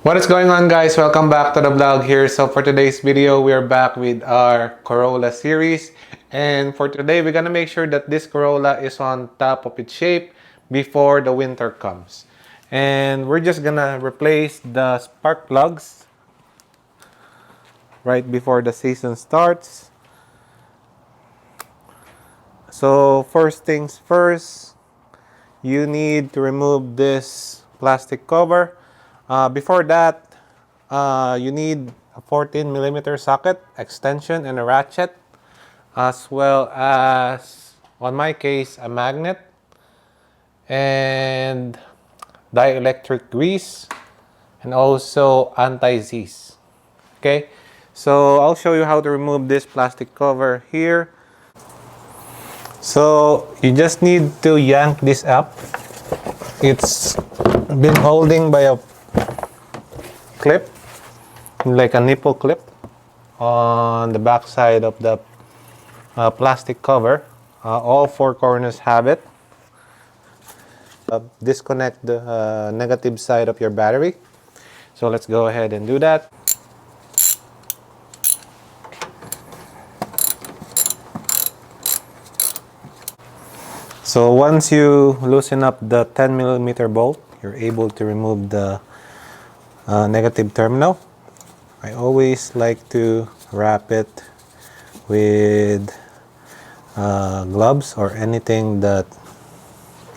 What is going on, guys? Welcome back to the vlog here. So for today's video, we are back with our Corolla series. And for today, we're gonna make sure that this Corolla is on top of its shape before the winter comes. And we're just gonna replace the spark plugs right before the season starts. So first things first, you need to remove this plastic cover. Before that, you need a 14mm socket extension and a ratchet, as well as, on my case, a magnet and dielectric grease and also anti-seize. Okay, so I'll show you how to remove this plastic cover here. So you just need to yank this up. It's been holding by a clip, like a nipple clip on the back side of the plastic cover. All four corners have it. Disconnect the negative side of your battery. So let's go ahead and do that. So once you loosen up the 10mm bolt, you're able to remove the negative terminal. I always like to wrap it with gloves or anything that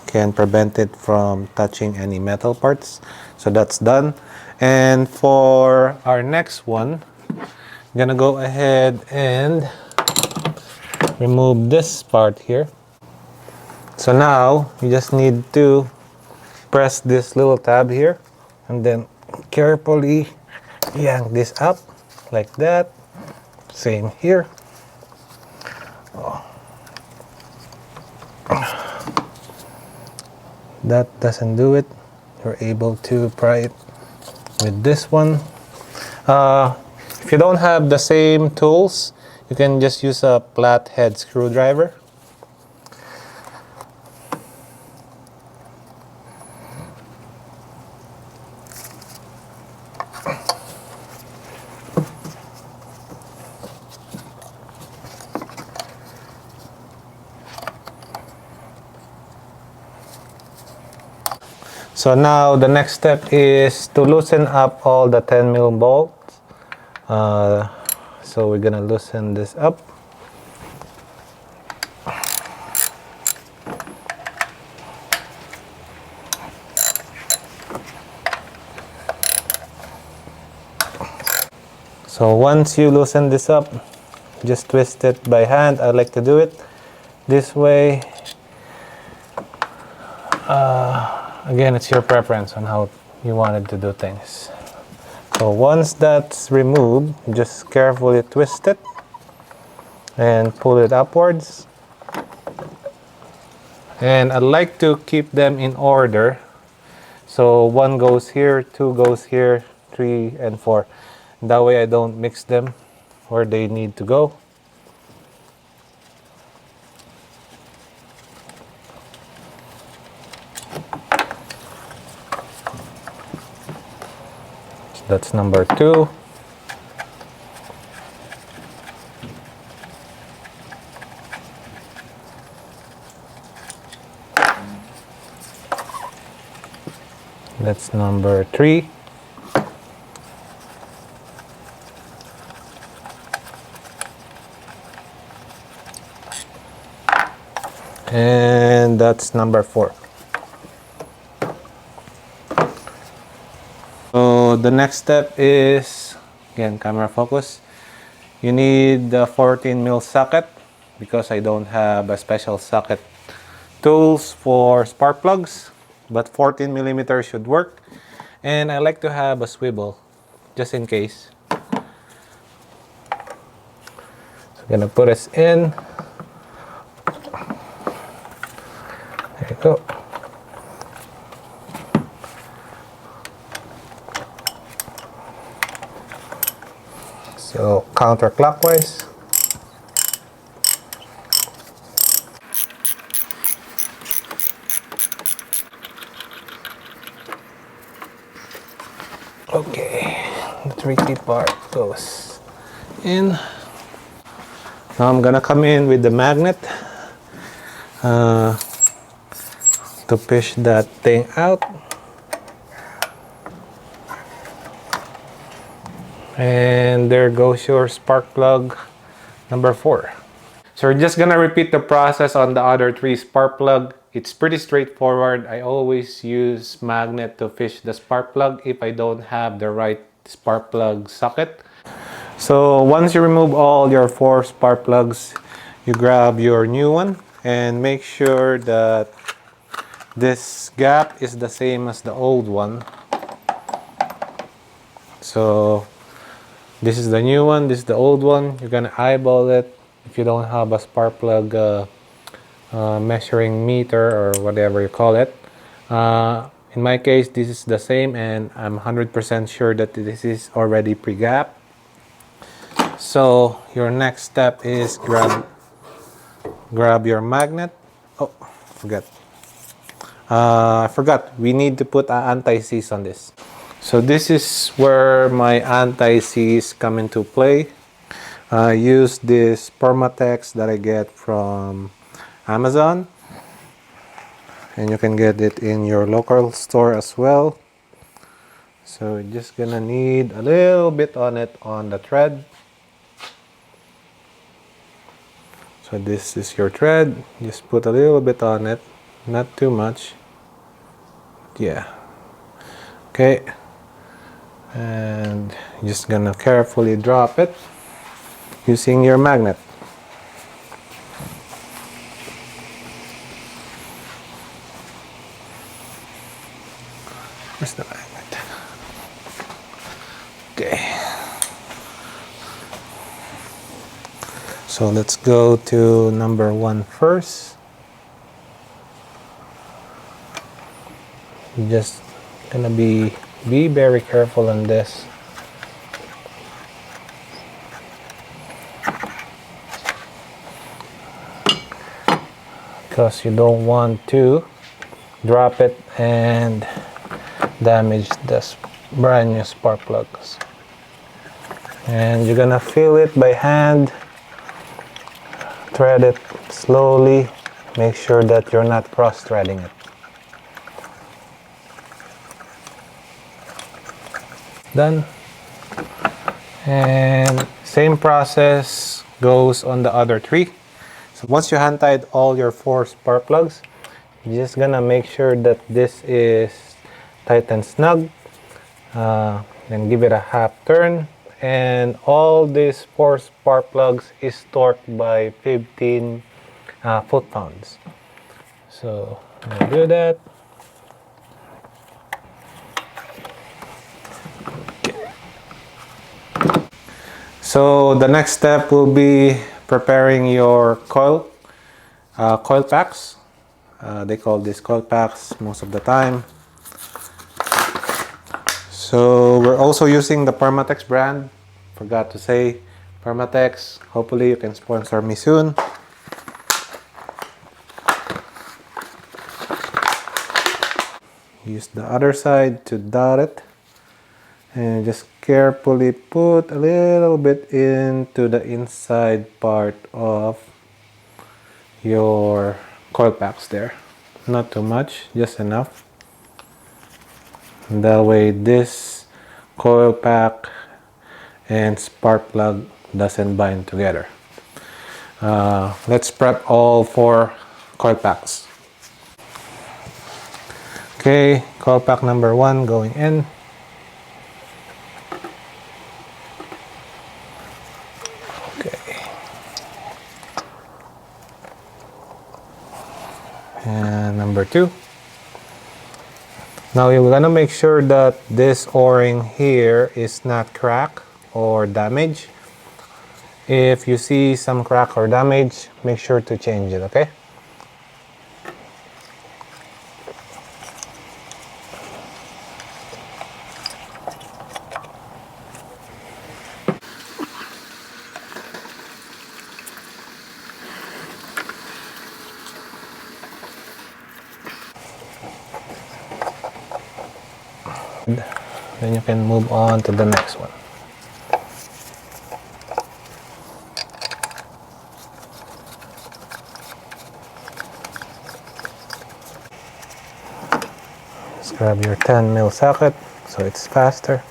can prevent it from touching any metal parts. So that's done. And for our next one, I'm gonna go ahead and remove this part here. So now you just need to press this little tab here and then carefully yank this up like that. Same here. That doesn't do it. You're able to pry it with this one. If you don't have the same tools, you can just use a flathead screwdriver. So now the next step is to loosen up all the 10mm bolts. So we're gonna loosen this up. So once you loosen this up, just twist it by hand. I like to do it this way. Again, it's your preference on how you wanted to do things. So once that's removed, just carefully twist it and pull it upwards. And I like to keep them in order. So 1 goes here, 2 goes here, 3 and 4. That way I don't mix them where they need to go. That's number 2. That's number 3. And that's number 4. So the next step is, again, camera focus. You need the 14mm socket because I don't have a special socket tools for spark plugs, but 14mm should work. And I like to have a swivel just in case. So I'm gonna put this in. There you go. So counterclockwise. Okay, the tricky part goes in. Now I'm gonna come in with the magnet to push that thing out. And there goes your spark plug number 4. So we're just gonna repeat the process on the other 3 spark plug. It's pretty straightforward. I always use magnet to fish the spark plug if I don't have the right spark plug socket. So once you remove all your 4 spark plugs, you grab your new one and make sure that this gap is the same as the old one. So this is the new one, this is the old one. You're gonna eyeball it if you don't have a spark plug measuring meter or whatever you call it. In my case, this is the same, and I'm 100% sure that this is already pre-gap. So your next step is grab your magnet. Oh, I forgot. We need to put an anti-seize on this. So this is where my anti-seize come into play. I use this Permatex that I get from Amazon, and you can get it in your local store as well. So you're just gonna need a little bit on it on the thread. So this is your thread. Just put a little bit on it, not too much. Yeah. Okay. And you're just gonna carefully drop it using your magnet. Where's the magnet? Okay. So let's go to number 1 first. You're just gonna be very careful on this. Because you don't want to drop it and damage this brand new spark plugs. And you're gonna feel it by hand. Thread it slowly. Make sure that you're not cross-threading it. Done. And same process goes on the other 3. So once you hand tied all your 4 spark plugs, you're just gonna make sure that this is tight and snug. Then give it a half turn, and all these 4 spark plugs is torqued by 15 foot-pounds. So I'm gonna do that. So the next step will be preparing your coil packs. They call this coil packs most of the time. So we're also using the Permatex brand. Forgot to say, Permatex. Hopefully you can sponsor me soon. Use the other side to dot it. And just carefully put a little bit into the inside part of your coil packs there. Not too much, just enough. And that way this coil pack and spark plug doesn't bind together. Let's prep all 4 coil packs. Okay, coil pack number 1 going in. And number 2. Now you're gonna make sure that this o-ring here is not cracked or damaged. If you see some crack or damage, make sure to change it, okay? then you can move on to the next one. Just grab your 10 mil socket so it's faster.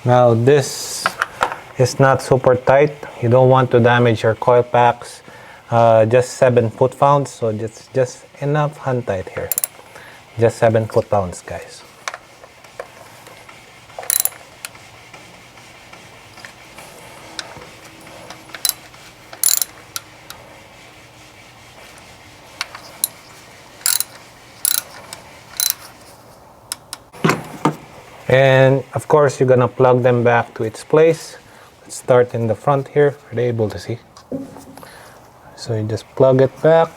Now this is not super tight. You don't want to damage your coil packs. Just 7 foot-pounds, so just enough hand tight here. Just 7 foot-pounds, guys. And of course, you're gonna plug them back to its place. Let's start in the front here. Are they able to see? So you just plug it back.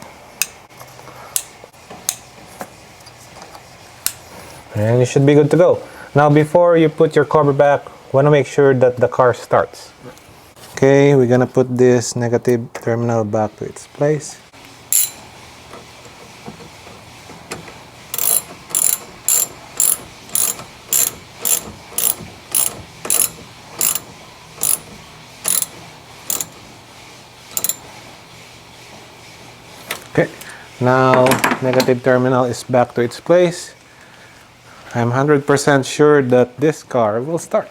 And you should be good to go. Now, before you put your cover back, wanna make sure that the car starts. Okay, we're gonna put this negative terminal back to its place. Okay, now negative terminal is back to its place. I'm 100% sure that this car will start.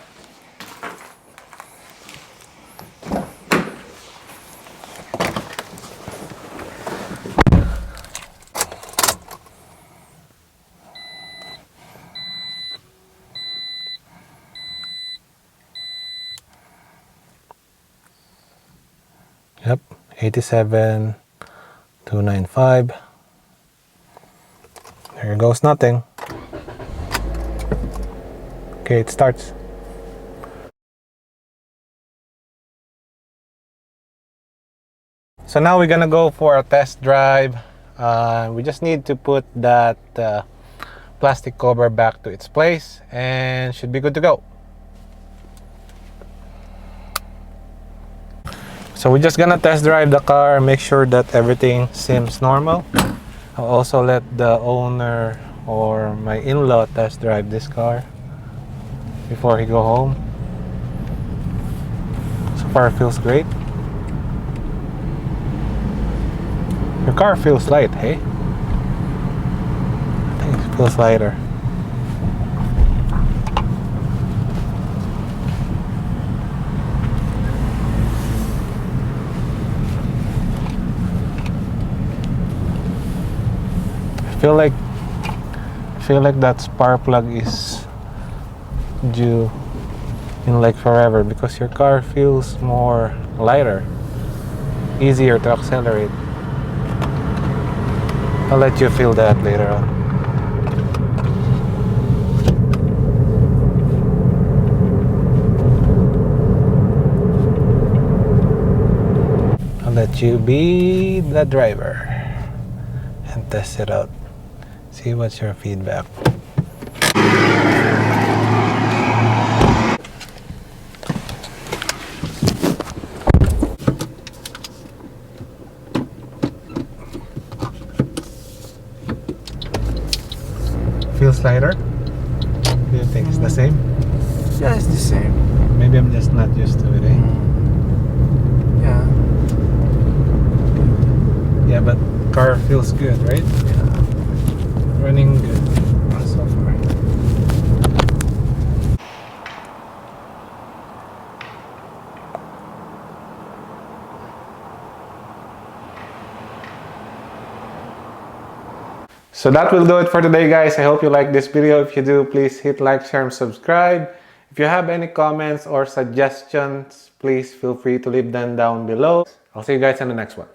Yep, 87,295. There goes nothing. Okay, it starts. So now we're gonna go for a test drive. We just need to put that plastic cover back to its place and should be good to go. So we're just gonna test drive the car, make sure that everything seems normal. I'll also let the owner or my in-law test drive this car before he go home. So far it feels great. Your car feels light, hey? I think it feels lighter. I feel like that spark plug is due in like forever because your car feels more lighter, easier to accelerate. I'll let you feel that later on. I'll let you be the driver and test it out. See what's your feedback. Feels lighter? Do you think it's the same? Yeah, it's the same. Maybe I'm just not used to it, eh? Yeah. Yeah, but car feels good, right? Yeah. Running good so far. So that will do it for today, guys. I hope you like this video. If you do, please hit like, share, and subscribe. If you have any comments or suggestions, please feel free to leave them down below. I'll see you guys in the next one.